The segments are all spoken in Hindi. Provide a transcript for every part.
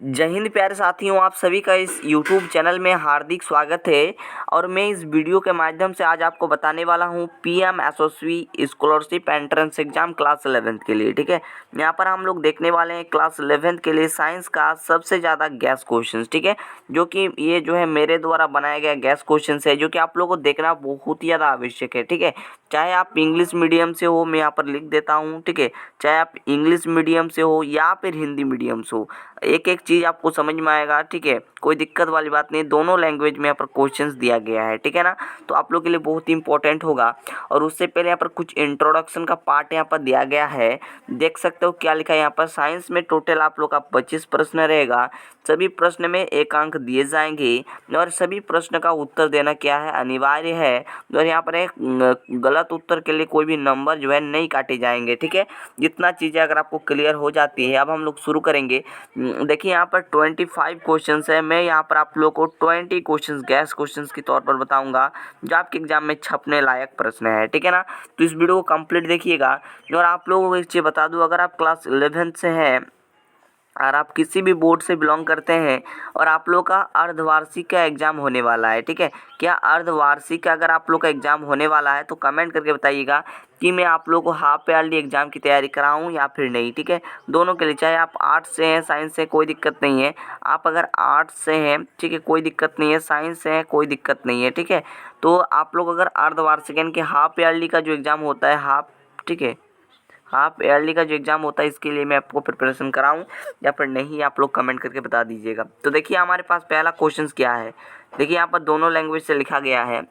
जय हिंद प्यारे साथियों, आप सभी का इस YouTube चैनल में हार्दिक स्वागत है। और मैं इस वीडियो के माध्यम से आज आपको बताने वाला हूँ PM SOC scholarship entrance exam class 11th के लिए। ठीक है, यहाँ पर हम लोग देखने वाले हैं क्लास 11th के लिए साइंस का सबसे ज़्यादा गैस क्वेश्चंस। ठीक है, जो कि ये जो है मेरे द्वारा बनाया गया गैस क्वेश्चंस है, जो कि आप लोगों को देखना बहुत ही ज़्यादा आवश्यक है। ठीक है, चाहे आप इंग्लिश मीडियम से हो, मैं यहाँ पर लिख देता हूँ। ठीक है, चाहे आप इंग्लिश मीडियम से हो या फिर हिंदी मीडियम से हो, एक एक चीज़ आपको समझ में आएगा। ठीक है, कोई दिक्कत वाली बात नहीं, दोनों लैंग्वेज में यहाँ पर क्वेश्चंस दिया गया है। ठीक है ना, तो आप लोग के लिए बहुत ही इंपॉर्टेंट होगा। और उससे पहले यहाँ पर कुछ इंट्रोडक्शन का पार्ट यहाँ पर दिया गया है, देख सकते हो क्या लिखा है यहाँ पर। साइंस में टोटल आप लोग का 25 प्रश्न रहेगा, सभी प्रश्न में 1 अंक दिए जाएंगे और सभी प्रश्न का उत्तर देना क्या है, अनिवार्य है। और यहाँ पर एक गलत उत्तर के लिए कोई भी नंबर जो है नहीं काटे जाएंगे। ठीक है, जितना चीज़ें अगर आपको क्लियर हो जाती है, अब हम लोग शुरू करेंगे। देखिए यहाँ पर 25 क्वेश्चंस है। मैं यहाँ पर आप लोगों को 20 क्वेश्चंस गैस क्वेश्चंस के तौर पर बताऊंगा, जो आपके एग्जाम में छपने लायक प्रश्न है। ठीक है ना, तो इस वीडियो को कंप्लीट देखिएगा। और आप लोगों को एक चीज़ बता दूं, अगर आप क्लास 11th से हैं और आप किसी भी बोर्ड से बिलोंग करते हैं और आप लोग का अर्धवार्षिक का एग्ज़ाम होने वाला है। ठीक है, क्या अर्धवार्षिक का अगर आप लोग का एग्ज़ाम होने वाला है तो कमेंट करके बताइएगा कि मैं आप लोगों को हाफ ईयरली एग्ज़ाम की तैयारी कराऊं या फिर नहीं। ठीक है, दोनों के लिए, चाहे आप आर्ट्स से हैं, साइंस से, कोई दिक्कत नहीं है। आप अगर आर्ट्स से हैं, ठीक है, कोई दिक्कत नहीं है, साइंस से हैं, कोई दिक्कत नहीं है। ठीक है, तो आप लोग अगर अर्धवार्षिक यानी कि हाफ ईयरली का जो एग्ज़ाम होता है, ठीक है, हाफ ईयरली का जो एग्ज़ाम होता है, इसके लिए मैं आपको प्रिपरेशन कराऊं या फिर नहीं, आप लोग कमेंट करके बता दीजिएगा। तो देखिए हमारे पास पहला क्वेश्चन क्या है। देखिए यहाँ पर दोनों लैंग्वेज से लिखा गया है।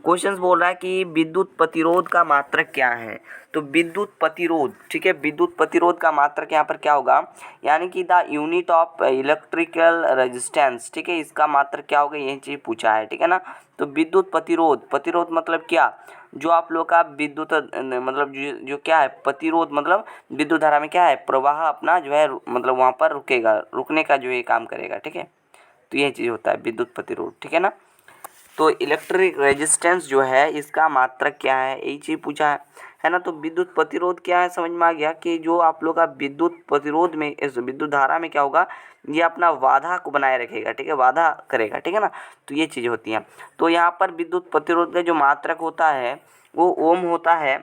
क्वेश्चन बोल रहा है कि विद्युत प्रतिरोध का मात्रक क्या है। तो विद्युत प्रतिरोध, ठीक है, विद्युत प्रतिरोध का मात्रक यहाँ पर क्या होगा, यानी कि the unit of electrical resistance. ठीक है, इसका मात्रक क्या होगा, यही चीज़ पूछा है। ठीक है ना, तो विद्युत प्रतिरोध, प्रतिरोध मतलब क्या, जो आप लोग का विद्युत मतलब जो क्या है, प्रतिरोध मतलब विद्युत धारा में क्या है, प्रवाह अपना जो है मतलब वहाँ पर रुकेगा, रुकने का जो ये काम करेगा। ठीक है, तो यही चीज़ होता है विद्युत प्रतिरोध। ठीक है ना, तो इलेक्ट्रिक रेजिस्टेंस जो है इसका मात्रक क्या है, यही चीज़ पूछा है ना। तो विद्युत प्रतिरोध क्या है, समझ में आ गया कि जो आप लोग का विद्युत प्रतिरोध में, इस विद्युत धारा में क्या होगा, ये अपना बाधा को बनाए रखेगा। ठीक है, बाधा करेगा। ठीक है ना, तो ये चीज़ होती है। तो यहाँ पर विद्युत प्रतिरोध का जो मात्रक होता है वो ओम होता है,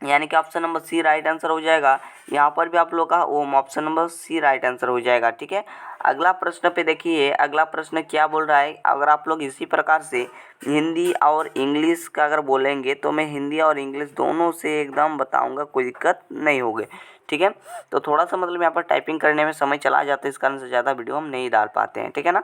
यानी कि option number C right answer हो जाएगा। यहाँ पर भी आप लोग का ओम, option number C right answer हो जाएगा। ठीक है, अगला प्रश्न पे देखिए, अगला प्रश्न क्या बोल रहा है। अगर आप लोग इसी प्रकार से हिंदी और इंग्लिश का अगर बोलेंगे तो मैं हिंदी और इंग्लिश दोनों से एकदम बताऊंगा, कोई दिक्कत नहीं होगी। ठीक है, तो थोड़ा सा मतलब यहाँ पर टाइपिंग करने में समय चला जाता है, इस कारण से ज़्यादा वीडियो हम नहीं डाल पाते हैं। ठीक है ना,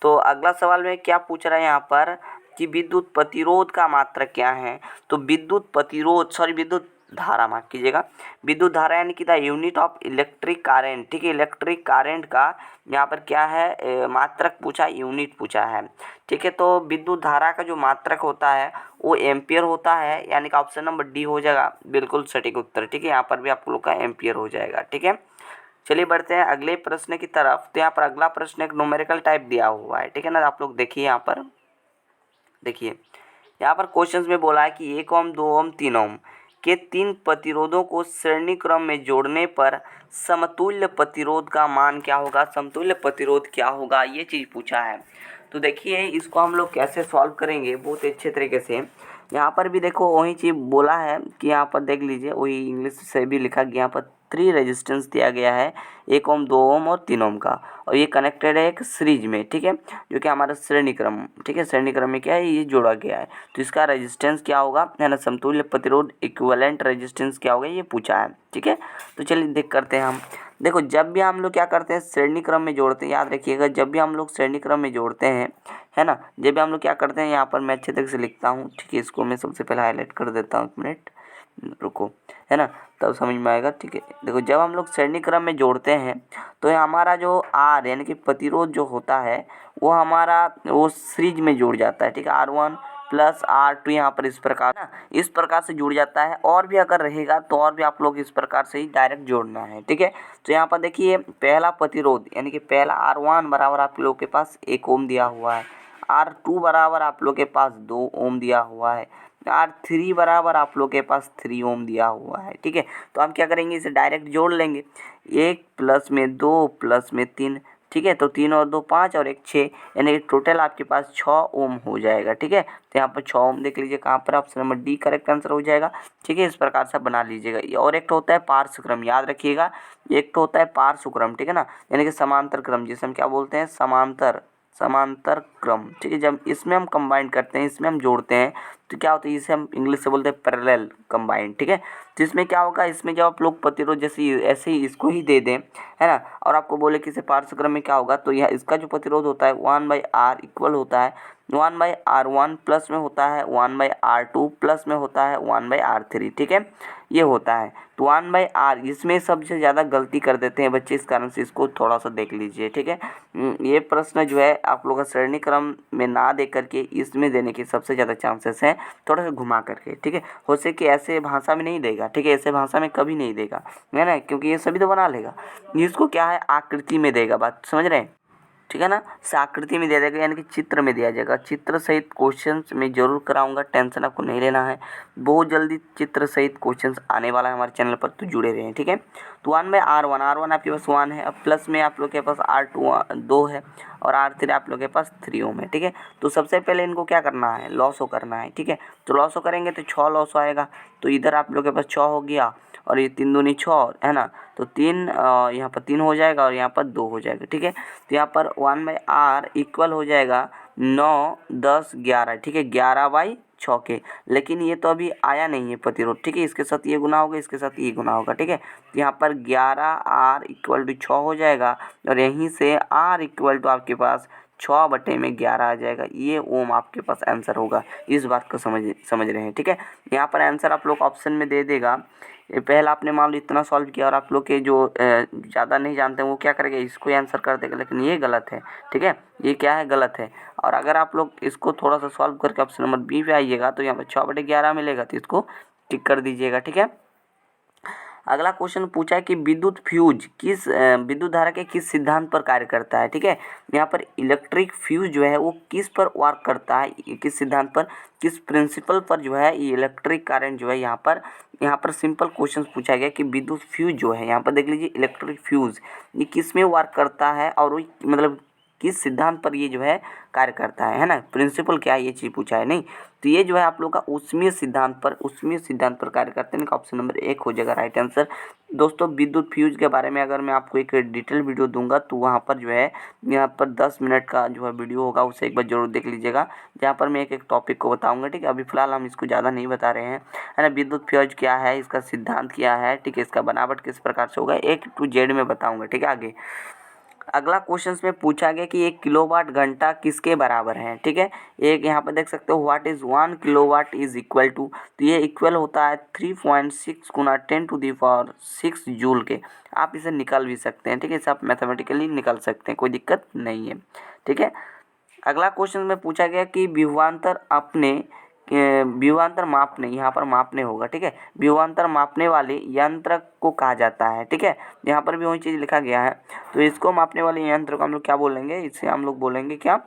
तो अगला सवाल में क्या पूछ रहा है यहाँ पर कि विद्युत प्रतिरोध का मात्रक क्या है। तो विद्युत प्रतिरोध, सॉरी विद्युत धारा, माफ कीजिएगा, विद्युत धारा यानी कि the unit of electric current. ठीक है, इलेक्ट्रिक कारेंट का यहाँ पर क्या है, मात्रक पूछा, यूनिट पूछा है। ठीक है, तो विद्युत धारा का जो मात्रक होता है वो एम्पियर होता है, यानी कि ऑप्शन नंबर डी हो जाएगा बिल्कुल सटीक उत्तर। ठीक है, यहाँ पर भी आप लोग का एम्पियर हो जाएगा। ठीक है, चलिए बढ़ते हैं अगले प्रश्न की तरफ। तो यहाँ पर अगला प्रश्न एक न्यूमेरिकल टाइप दिया हुआ है। ठीक है ना, आप लोग देखिए यहाँ पर, देखिए यहाँ पर क्वेश्चंस में बोला है कि 1 ओम, 2 ओम, 3 ओम के 3 प्रतिरोधों को श्रेणी क्रम में जोड़ने पर समतुल्य प्रतिरोध का मान क्या होगा, समतुल्य प्रतिरोध क्या होगा, ये चीज़ पूछा है। तो देखिए इसको हम लोग कैसे सॉल्व करेंगे बहुत अच्छे तरीके से। यहाँ पर भी देखो वही चीज़ बोला है कि यहाँ पर देख लीजिए, वही इंग्लिश से भी लिखा गया, यहाँ पर 3 रेजिस्टेंस दिया गया है, 1 ओम, 2 ओम और 3 ओम का, और ये कनेक्टेड है एक सीरीज में। ठीक है, जो कि हमारा श्रेणी क्रम, ठीक है, श्रेणी क्रम में क्या है, ये जोड़ा गया है। तो इसका रेजिस्टेंस क्या होगा, है ना, समतुल्य प्रतिरोध इक्विवेलेंट रेजिस्टेंस क्या होगा, ये पूछा है। ठीक है, तो चलिए देख करते हैं हम। देखो जब भी हम लोग क्या करते हैं, श्रेणी क्रम में जोड़ते हैं, याद रखिएगा, जब भी हम लोग श्रेणी क्रम में जोड़ते हैं, है ना, जब भी हम लोग क्या करते हैं, यहाँ पर मैं अच्छे तरीके से लिखता हूँ। ठीक है, इसको मैं सबसे पहले हाईलाइट कर देता हूँ, 1 मिनट रुको, है ना, तब समझ में आएगा। ठीक है, देखो जब हम लोग श्रेणी क्रम में जोड़ते हैं तो हमारा जो आर यानी कि प्रतिरोध जो होता है वो हमारा वो सीरीज में जुड़ जाता है। ठीक है, R1 प्लस R2 यहाँ पर इस प्रकार ना, इस प्रकार से जुड़ जाता है। और भी अगर रहेगा तो और भी आप लोग इस प्रकार से ही डायरेक्ट जोड़ना है। ठीक है, तो यहाँ पर देखिए पहला प्रतिरोध यानी कि पहला R1 बराबर आप लोग के पास 1 ओम दिया हुआ है, R2 बराबर आप लोग के पास 2 ओम दिया हुआ है, R3 बराबर आप लोग के पास 3 ओम दिया हुआ है। ठीक है, तो हम क्या करेंगे, इसे डायरेक्ट जोड़ लेंगे, 1 प्लस में 2 प्लस में 3 ठीक है। तो 3 और 2 5 और 1 6, यानी कि टोटल आपके पास 6 ओम हो जाएगा। ठीक है, तो यहाँ पर 6 ओम देख लीजिए कहाँ पर, option number D correct answer हो जाएगा। ठीक है, इस प्रकार से बना लीजिएगा। और एक तो होता है पार्श्व क्रम, याद रखिएगा, एक तो होता है पार्श्व क्रम, ठीक है ना, यानी कि समांतर क्रम, जिसे हम क्या बोलते हैं, समांतर क्रम। ठीक है, जब इसमें हम कंबाइन करते हैं, इसमें हम जोड़ते हैं, तो क्या होता है, इसे हम इंग्लिश से बोलते हैं पैरेलल कंबाइन। ठीक है, तो इसमें क्या होगा, इसमें जब आप लोग प्रतिरोध जैसे ऐसे ही इसको ही दे दें, है ना, और आपको बोले कि इसे पार्श्व क्रम में क्या होगा, तो यह इसका जो प्रतिरोध होता है 1/r इक्वल होता है 1/r1 प्लस में होता है 1/r2 प्लस में होता है 1/r3। ठीक है, ये होता है। तो 1/r, इसमें सबसे ज़्यादा गलती कर देते हैं बच्चे, इस कारण से इसको थोड़ा सा देख लीजिए। ठीक है, ये प्रश्न जो है आप लोगों का श्रेणी क्रम में ना दे करके इसमें देने के सबसे ज़्यादा चांसेस हैं, थोड़ा सा घुमा करके। ठीक है, हो सके कि ऐसे भाषा में नहीं देगा, ठीक है, ऐसे भाषा में कभी नहीं देगा, है ना, क्योंकि ये सभी तो बना लेगा। इसको क्या है, आकृति में देगा, बात समझ रहे हैं, ठीक है ना, से आकृति में दिया जाएगा, यानी कि चित्र में दिया जाएगा। चित्र सहित क्वेश्चंस में जरूर कराऊंगा, टेंशन आपको नहीं लेना है, बहुत जल्दी चित्र सहित क्वेश्चंस आने वाला है हमारे चैनल पर, तो जुड़े रहें। ठीक है, तो 1/r1 आपके पास 1 है, अब प्लस में आप लोग के पास R2 2 है, और R3 आप लोग के पास 3 ओम है। ठीक है, तो सबसे पहले इनको क्या करना है, लॉसो करना है। ठीक है, तो लॉसो करेंगे तो 6 लॉसो आएगा, तो इधर आप लोग के पास 6 हो गया, और ये 3 दूनी 6, है ना, तो 3 यहाँ पर 3 हो जाएगा, और यहाँ पर 2 हो जाएगा। ठीक है, तो यहाँ पर 1/r इक्वल हो जाएगा 9 10 11। ठीक है, 11/6 के, लेकिन ये तो अभी आया नहीं है प्रतिरोध। ठीक है, इसके साथ ये गुना होगा, इसके साथ ये गुना होगा। ठीक है, तो यहाँ पर 11r इक्वल टू 6 हो जाएगा, और यहीं से r इक्वल टू आपके पास 6/11 आ जाएगा। ये ओम आपके पास आंसर होगा, इस बात को समझ रहे हैं। ठीक है, यहाँ पर आंसर आप लोग ऑप्शन में दे देगा। ये पहला आपने मान लो इतना सॉल्व किया, और आप लोग के जो ज़्यादा नहीं जानते हैं वो क्या करेंगे, इसको आंसर कर देगा, लेकिन ये गलत है। ठीक है, ये क्या है, गलत है। और अगर आप लोग इसको थोड़ा सा सॉल्व करके ऑप्शन नंबर बी पे आइएगा, तो यहाँ पर 6/11 मिलेगा, तो इसको टिक कर दीजिएगा। ठीक है, अगला क्वेश्चन पूछा है कि विद्युत धारा के किस सिद्धांत पर कार्य करता है। ठीक है, यहाँ पर इलेक्ट्रिक फ्यूज जो है वो किस पर वर्क करता है, किस सिद्धांत पर, किस प्रिंसिपल पर जो है ये इलेक्ट्रिक करंट जो है, यहाँ पर सिंपल क्वेश्चन पूछा गया कि विद्युत फ्यूज जो है, यहाँ पर देख लीजिए इलेक्ट्रिक फ्यूज ये किस में वर्क करता है, और वो मतलब किस सिद्धांत पर ये जो है कार्य करता है ना, प्रिंसिपल क्या है, ये चीज़ पूछा है। नहीं, तो ये जो है आप लोग का ऊष्मीय सिद्धांत पर कार्य करते हैं, ऑप्शन नंबर 1 हो जाएगा राइट आंसर। दोस्तों, विद्युत फ्यूज के बारे में अगर मैं आपको एक डिटेल वीडियो दूंगा, तो वहाँ पर जो है यहाँ पर 10 मिनट का जो है वीडियो होगा, उसे एक बार जरूर देख लीजिएगा, जहाँ पर मैं एक एक टॉपिक को बताऊँगा। ठीक है, अभी फिलहाल हम इसको ज़्यादा नहीं बता रहे हैं, है ना, विद्युत फ्यूज क्या है, इसका सिद्धांत क्या है, ठीक है, इसका बनावट किस प्रकार से होगा, A to Z में बताऊँगा। ठीक है, आगे अगला क्वेश्चन में पूछा गया कि 1 किलोवाट घंटा किसके बराबर है। ठीक है, एक यहाँ पर देख सकते हो, what is 1 kilowatt is equal to, तो ये इक्वल होता है 3.6 गुना 10⁻6 जूल के। आप इसे निकाल भी सकते हैं। ठीक है, इसे आप मैथमेटिकली निकाल सकते हैं, कोई दिक्कत नहीं है। ठीक है, अगला क्वेश्चन में पूछा गया कि विभवांतर मापने, यहाँ पर मापने होगा। ठीक है, विभवांतर मापने वाले यंत्र को कहा जाता है। ठीक है, यहाँ पर भी वही चीज़ लिखा गया है, तो इसको मापने वाले यंत्र को हम लोग क्या बोलेंगे, इसे हम लोग बोलेंगे क्या,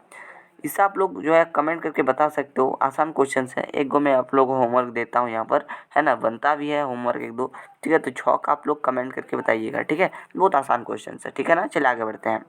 इसे आप लोग जो है कमेंट करके बता सकते हो। आसान क्वेश्चन है, एक गो मैं आप लोगों को होमवर्क देता हूँ यहाँ पर, है ना, बनता भी है होमवर्क 1-2। ठीक है, तो 6 का आप लोग कमेंट करके बताइएगा। ठीक है, बहुत आसान क्वेश्चन है, ठीक है ना, चलिए आगे बढ़ते हैं।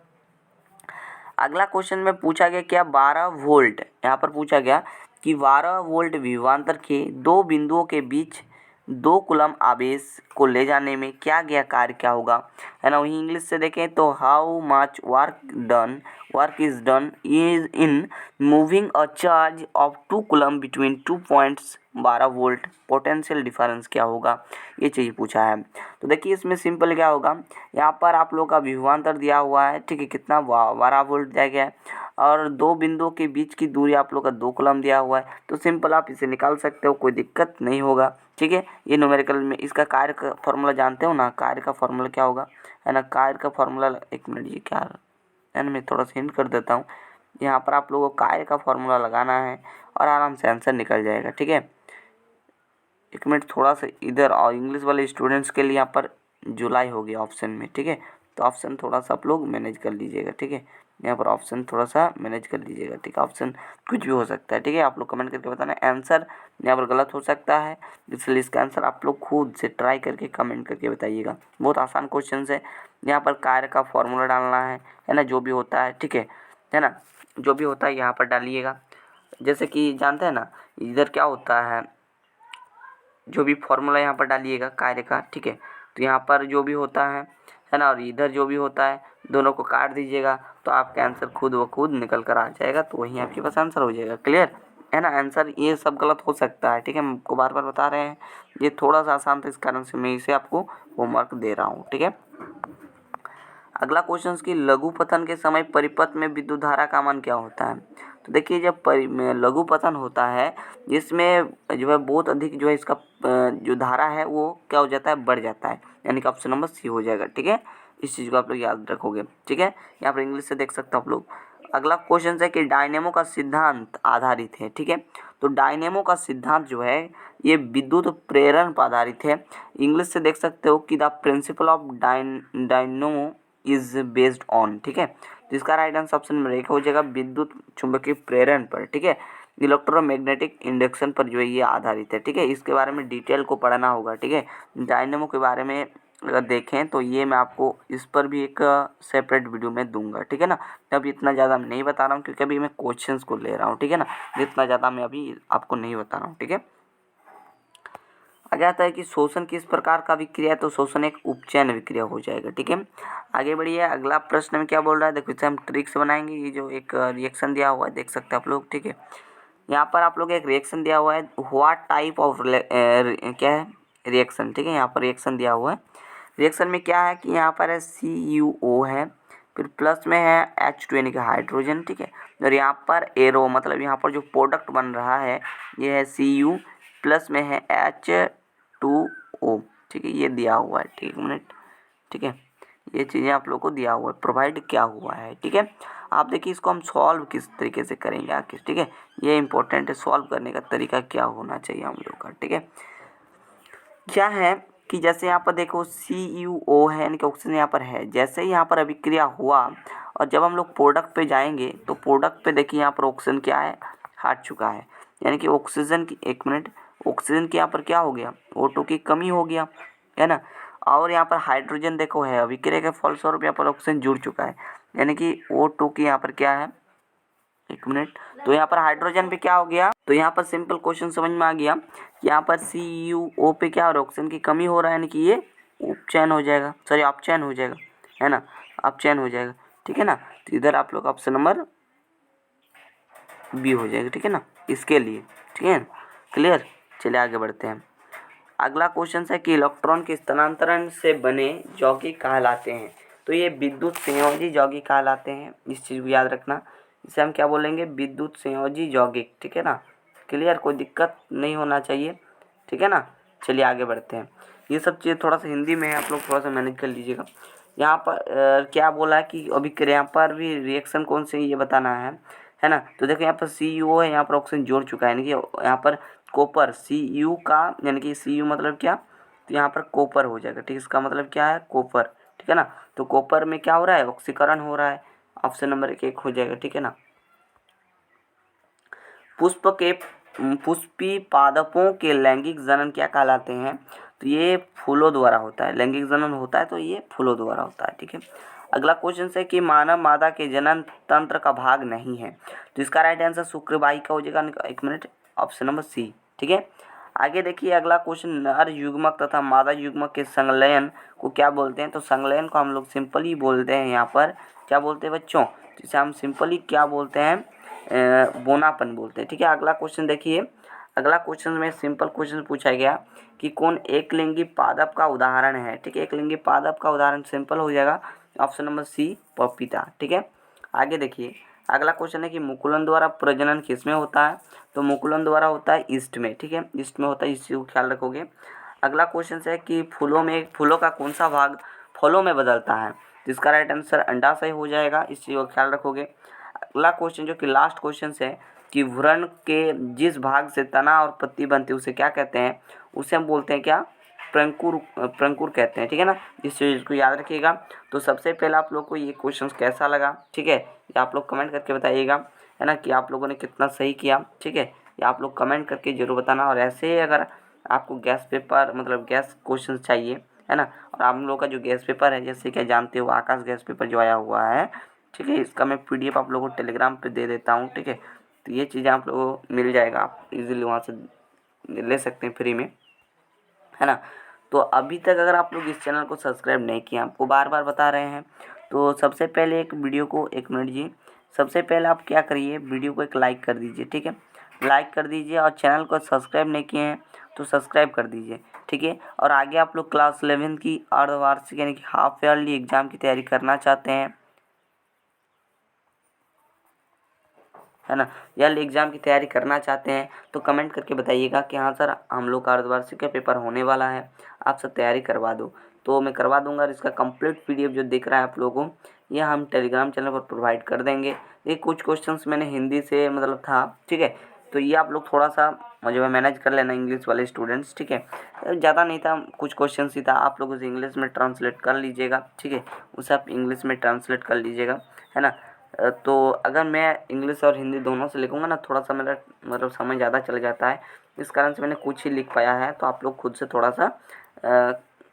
अगला क्वेश्चन में पूछा गया क्या 12 वोल्ट, यहाँ पर पूछा गया कि 12 वोल्ट विभवांतर के दो बिंदुओं के बीच 2 कूलम आवेश को ले जाने में क्या गया कार्य क्या होगा, है ना। वही इंग्लिश से देखें तो how much work is done is in moving a charge of 2 coulomb between 2 points 12 volt, potential difference क्या होगा, ये चीज़ पूछा है। तो देखिए इसमें सिंपल क्या होगा, यहाँ पर आप लोग का विभवांतर दिया हुआ है, ठीक है, कितना 12 वोल्ट दिया गया है, और दो बिंदुओं के बीच की दूरी आप लोग का 2 कूलम दिया हुआ है, तो सिंपल आप इसे निकाल सकते हो, कोई दिक्कत नहीं होगा। ठीक है, ये न्यूमेरिकल में इसका कार्य का फॉर्मूला जानते हो ना, कार्य का फॉर्मूला क्या होगा, है ना, कार्य का फॉर्मूला, एक मिनट, ये क्या है ना, मैं थोड़ा सा हिंट कर देता हूँ। यहाँ पर आप लोगों को कार्य का फॉर्मूला लगाना है, और आराम से आंसर निकल जाएगा। ठीक है, एक मिनट थोड़ा सा इधर, और इंग्लिश वाले स्टूडेंट्स के लिए यहाँ पर जुलाई हो गया ऑप्शन में। ठीक है, तो ऑप्शन थोड़ा सा आप लोग मैनेज कर लीजिएगा, ठीक है। यहाँ पर ऑप्शन थोड़ा सा मैनेज कर लीजिएगा, ठीक है। ऑप्शन कुछ भी हो सकता है, ठीक है। आप लोग कमेंट करके बताना। आंसर यहाँ पर गलत हो सकता है, इसलिए इसका आंसर आप लोग खुद से ट्राई करके कमेंट करके बताइएगा। बहुत आसान क्वेश्चन है। यहाँ पर कार्य का फॉर्मूला डालना है ना, जो भी होता है, ठीक है ना, जो भी होता है यहाँ पर डालिएगा। जैसे कि जानते हैं ना, इधर क्या होता है, जो भी फॉर्मूला यहाँ पर डालिएगा कार्य का, ठीक है। तो यहाँ पर जो भी होता है ना, और इधर जो भी होता है, दोनों को काट दीजिएगा, तो आपका आंसर खुद व खुद निकल कर आ जाएगा। तो वहीं आपके पास आंसर हो जाएगा। क्लियर है ना। आंसर ये सब गलत हो सकता है, ठीक है। हम आपको बार बार बता रहे हैं, ये थोड़ा सा आसान था, इस कारण से मैं इसे आपको होमवर्क दे रहा हूँ, ठीक है। अगला क्वेश्चन की लघु पतन के समय परिपथ में विद्युत धारा का मान क्या होता है। तो देखिए, जब लघु पतन होता है, जिसमें जो है बहुत अधिक जो है इसका जो धारा है वो क्या हो जाता है, बढ़ जाता है, यानी कि ऑप्शन नंबर सी हो जाएगा, ठीक है। इस चीज़ को आप लोग याद रखोगे, ठीक है। यहाँ पर इंग्लिश से देख सकते हो आप लोग। अगला क्वेश्चन है कि डायनेमो का सिद्धांत आधारित है, ठीक है। तो डायनेमो का सिद्धांत जो है ये विद्युत प्रेरण पर आधारित है। इंग्लिश से देख सकते हो कि the principle of dynamo is based on, ठीक है। तो इसका राइट आंसर ऑप्शन नंबर 1 हो जाएगा, विद्युत चुंबकीय प्रेरण पर, ठीक है। इलेक्ट्रोमैग्नेटिक इंडक्शन पर जो है ये आधारित है, ठीक है। इसके बारे में डिटेल को पढ़ना होगा, ठीक है। डायनेमो के बारे में अगर देखें तो ये मैं आपको इस पर भी एक सेपरेट वीडियो में दूंगा, ठीक है ना। तो अभी इतना ज़्यादा मैं नहीं बता रहा हूँ, क्योंकि अभी मैं क्वेश्चंस को ले रहा हूँ, ठीक है ना। इतना ज़्यादा मैं अभी आपको नहीं बता रहा हूँ, ठीक है। आगे आता है कि शोषण किस प्रकार का विक्रिया है। तो शोषण एक उपचयन विक्रिया हो जाएगा, ठीक है। आगे बढ़िए। अगला प्रश्न में क्या बोल रहा है, देखो इसे हम ट्रिक से बनाएंगे। ये जो एक रिएक्शन दिया हुआ है, देख सकते हैं आप लोग, ठीक है। यहाँ पर आप लोग एक रिएक्शन दिया हुआ है, व्हाट टाइप ऑफ क्या है रिएक्शन, ठीक है। यहाँ पर रिएक्शन दिया हुआ है। रिएक्शन में क्या है कि यहाँ पर है CuO है, फिर प्लस में है H2 यानी कि हाइड्रोजन, ठीक है। और यहाँ पर एरो मतलब यहाँ पर जो प्रोडक्ट बन रहा है ये है Cu, प्लस में है H2O, ठीक है। ये दिया हुआ है, ठीक है, मिनट, ठीक है। ये चीज़ें आप लोग को दिया हुआ है, प्रोवाइड क्या हुआ है, ठीक है। आप देखिए इसको हम सॉल्व किस तरीके से करेंगे आखिर, ठीक है। ये इंपॉर्टेंट है, सॉल्व करने का तरीका क्या होना चाहिए हम लोग का, ठीक है। क्या है कि जैसे यहाँ पर देखो CuO है, यानी कि ऑक्सीजन यहाँ पर है। जैसे ही यहाँ पर अभिक्रिया हुआ और जब हम लोग प्रोडक्ट पे जाएंगे तो प्रोडक्ट पे देखिए यहाँ पर ऑक्सीजन क्या है, हट चुका है, यानी कि ऑक्सीजन की, एक मिनट, ऑक्सीजन की यहाँ पर क्या हो गया, O2 की कमी हो गया, है ना। और यहाँ पर हाइड्रोजन देखो है, अभिक्रिया के फलस्वरूप यहाँ पर ऑक्सीजन जुड़ चुका है, यानी कि O2 की यहाँ पर क्या है, एक मिनट। तो यहाँ पर हाइड्रोजन पे क्या हो गया, तो यहाँ पर सिंपल क्वेश्चन समझ में आ गया। यहाँ पर CuO पे क्या हो रहा है, ऑक्सीजन की कमी हो रहा है, यानी कि ये उपचयन हो जाएगा, सॉरी अपचयन हो जाएगा, है ना, अपचयन हो जाएगा, ठीक है ना। तो इधर आप लोग ऑप्शन नंबर बी हो जाएगा, ठीक है ना, इसके लिए, ठीक है। क्लियर। चलिए आगे बढ़ते हैं। अगला क्वेश्चन है कि इलेक्ट्रॉन के स्थानांतरण से बने यौगिक कहलाते हैं। तो ये विद्युत संयोजी यौगिक कहलाते हैं, इस चीज़ को याद रखना। इसे हम क्या बोलेंगे, विद्युत संयोजी यौगिक, ठीक है ना। क्लियर, कोई दिक्कत नहीं होना चाहिए, ठीक है ना। चलिए आगे बढ़ते हैं। ये सब चीज़ थोड़ा सा हिंदी में है, आप लोग थोड़ा सा मैनेज कर लीजिएगा। यहाँ पर क्या बोला है कि अभिक्रिया पर भी रिएक्शन कौन से ये बताना है ना। तो देखो यहाँ पर CuO है, यहाँ पर ऑक्सीजन जोड़ चुका है, यानी कि यहाँ पर कॉपर Cu का, यानी कि Cu मतलब क्या, तो यहाँ पर कॉपर हो जाएगा, ठीक है। इसका मतलब क्या है, कॉपर, ठीक है ना। तो कॉपर में क्या हो रहा है, ऑक्सीकरण हो रहा है, ऑप्शन नंबर 1 हो जाएगा, ठीक है ना। पुष्पी पादपों के लैंगिक जनन क्या कहलाते हैं। तो ये फूलों द्वारा होता है, लैंगिक जनन होता है तो ये फूलों द्वारा होता है, ठीक है। अगला क्वेश्चन है कि मानव मादा के जनन तंत्र का भाग नहीं है। तो इसका राइट आंसर शुक्रवाहिका हो जाएगा, एक मिनट, ऑप्शन नंबर सी, ठीक है। आगे देखिए अगला क्वेश्चन, नर युग्मक तथा मादा युग्मक के संलयन को क्या बोलते हैं। तो संलयन को हम लोग सिंपली बोलते हैं, यहाँ पर क्या बोलते हैं बच्चों, तो इसे हम सिंपली क्या बोलते हैं, बोनापन बोलते हैं, ठीक है। अगला क्वेश्चन देखिए, अगला क्वेश्चन में सिंपल क्वेश्चन पूछा गया कि कौन एक लिंगी पादप का उदाहरण है, ठीक है। एक लिंगी पादप का उदाहरण सिंपल हो जाएगा, ऑप्शन नंबर सी, पपीता, ठीक है। आगे देखिए अगला क्वेश्चन है कि मुकुलन द्वारा प्रजनन किसमें होता है। तो मुकुलन द्वारा होता है ईस्ट में, ठीक है, ईस्ट में होता है, इस चीज़ को ख्याल रखोगे। अगला क्वेश्चन है कि फूलों का कौन सा भाग फलों में बदलता है। तो इसका राइट आंसर अंडाशय हो जाएगा, इस चीज़ को ख्याल रखोगे। अगला क्वेश्चन जो कि लास्ट क्वेश्चन है कि भ्रूण के जिस भाग से तना और पत्ती बनती है उसे क्या कहते हैं, उसे हम बोलते हैं क्या, प्रंकुर कहते हैं, ठीक है ना। इस चीज़ को याद रखिएगा। तो सबसे पहले आप लोग को ये क्वेश्चन कैसा लगा, ठीक है, ये आप लोग कमेंट करके बताइएगा, है ना, कि आप लोगों ने कितना सही किया, ठीक है। ये आप लोग कमेंट करके ज़रूर बताना। और ऐसे ही अगर आपको गैस पेपर मतलब गैस क्वेश्चन चाहिए, है ना, और आप लोगों का जो गैस पेपर है, जैसे कि जानते हो आकाश गैस पेपर जो आया हुआ है, ठीक है, इसका मैं PDF आप लोगों को टेलीग्राम पे दे देता हूँ, ठीक है। तो ये चीज़ें आप लोगों को मिल जाएगा, आप इजीली वहाँ से ले सकते हैं फ्री में, है ना। तो अभी तक अगर आप लोग इस चैनल को सब्सक्राइब नहीं किया, आपको बार बार बता रहे हैं, तो सबसे पहले एक वीडियो को 1 मिनट जी, सबसे पहले आप क्या करिए, वीडियो को एक लाइक कर दीजिए, ठीक है, लाइक कर दीजिए। और चैनल को सब्सक्राइब नहीं किए हैं तो सब्सक्राइब कर दीजिए, ठीक है। और आगे आप लोग क्लास 11 की अर्धवार्षिक यानी कि हाफ ईयरली एग्ज़ाम की तैयारी करना चाहते हैं, है ना, या एग्ज़ाम की तैयारी करना चाहते हैं, तो कमेंट करके बताइएगा कि हाँ सर हम लोग का अर्धवार्षिक का पेपर होने वाला है, आप सब तैयारी करवा दो। तो मैं करवा दूंगा। और इसका कंप्लीट PDF जो दिख रहा है आप लोगों को, ये हम टेलीग्राम चैनल पर प्रोवाइड कर देंगे। ये कुछ क्वेश्चंस मैंने हिंदी से मतलब था, ठीक है, तो ये आप लोग थोड़ा सा जो है मैनेज कर लेना, इंग्लिश वाले स्टूडेंट्स, ठीक है। ज़्यादा नहीं था, कुछ क्वेश्चन ही था, आप लोग उसे इंग्लिश में ट्रांसलेट कर लीजिएगा, ठीक है, उसे आप इंग्लिश में ट्रांसलेट कर लीजिएगा, है ना। तो अगर मैं इंग्लिश और हिंदी दोनों से लिखूँगा ना, थोड़ा सा मेरा मतलब समय ज़्यादा चल जाता है, इस कारण से मैंने कुछ ही लिख पाया है। तो आप लोग खुद से थोड़ा सा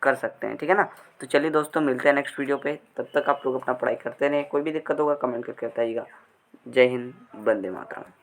कर सकते हैं, ठीक है ना। तो चलिए दोस्तों, मिलते हैं नेक्स्ट वीडियो पे, तब तक आप लोग अपना पढ़ाई करते रहें। कोई भी दिक्कत होगा कमेंट करके बताइएगा। जय हिंद, वंदे मातरम।